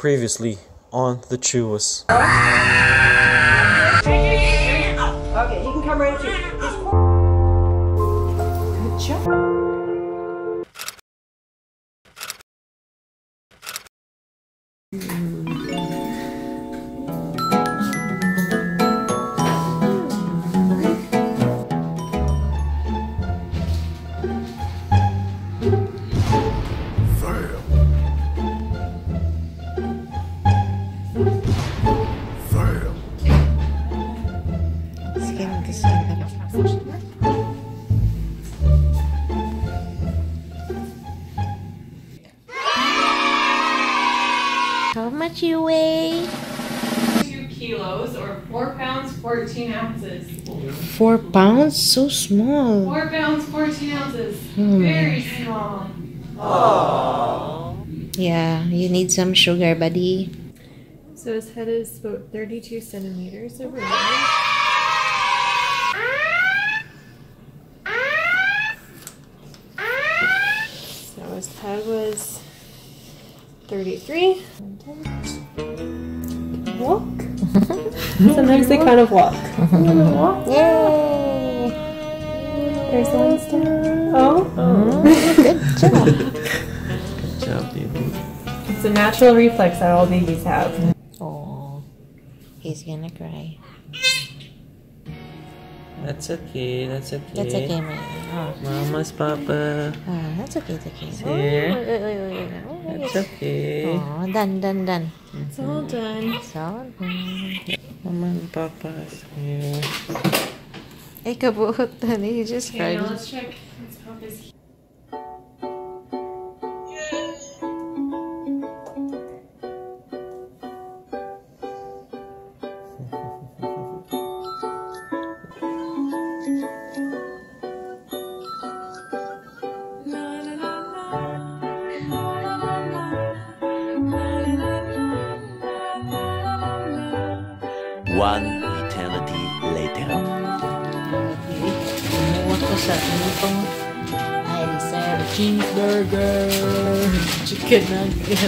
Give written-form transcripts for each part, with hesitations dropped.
Previously on the Chewers. Okay, you can come right to. Good job. How much you weigh? 2 kilos or 4 pounds, 14 ounces. 4 pounds? So small. 4 pounds, 14 ounces. Oh Very small. Aww. Yeah, you need some sugar, buddy. So his head is about 32 centimeters over there. So his head was 33. Walk. Sometimes they kind of walk. Yay! There's one star. Oh. Good job. Good job, baby. It's a natural reflex that all babies have. Oh, he's gonna cry. That's okay, that's okay. That's okay, man. Oh. Mama's Papa. That's okay, it's okay. Here. Oh, That's okay. oh, done. It's all done. It's all done. Mama and Papa's here. Hey, kabuot, honey, you just Okay, cried. now let's check his Papa's. One eternity later. What was that? I deserve a cheeseburger. Chicken nuggets.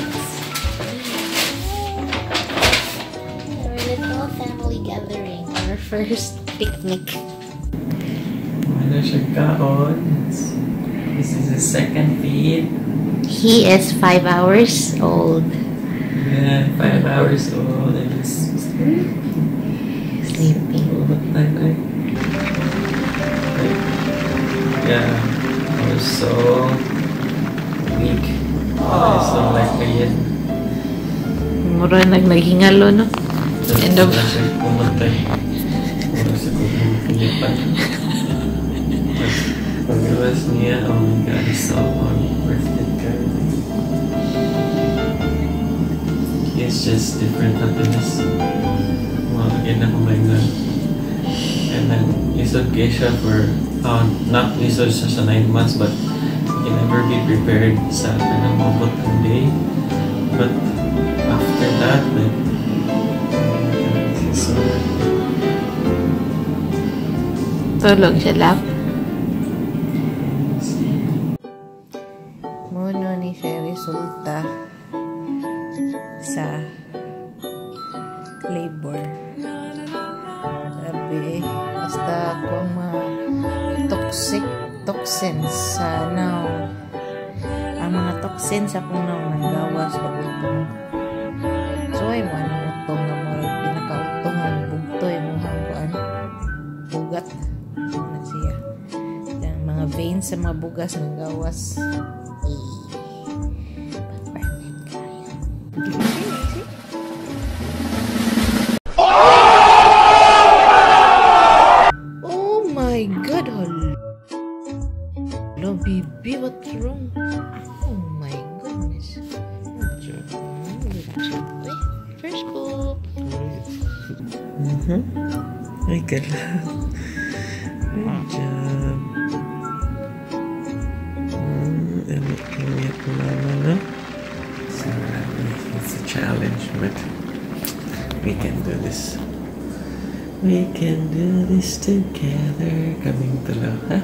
Our little family gathering. Our first picnic. Ano siya kaon? This is his second feed. He is 5 hours old. Yeah, 5 hours old and he's Sleeping. what time like? Yeah, I was so weak. I was so like ayan. Mura naghingalo, no? End of. Wala siya pumatay. Wala siya pumapilipan. Pag-iwas niya, oh my god, it's so worth it, guys. It's just different happiness. Wow, again, oh my god. And then, isod kayo siya for, not isod siya sa 9 months, but you can never be prepared sa pinamabot ng day. But, after that, like, it's so Tulog siya lang. Muno ni siya resulta sa labor. Sabi, basta kung mga toxins sa now. Ang mga toxins sa kung now nanggawas sa bugtong. So ay mo ang utong na mo pinakautong ang bugto yung mga kuan. Bugat. Ano siya? Ang mga veins sa mga bugas nanggawas. Oh my god, hello baby, what's wrong? Oh my goodness. First scoop. Ay, gala. Good job. Emit mo naman, no? It's a challenge, but we can do this. We can do this together. Kaming dalawa, ha?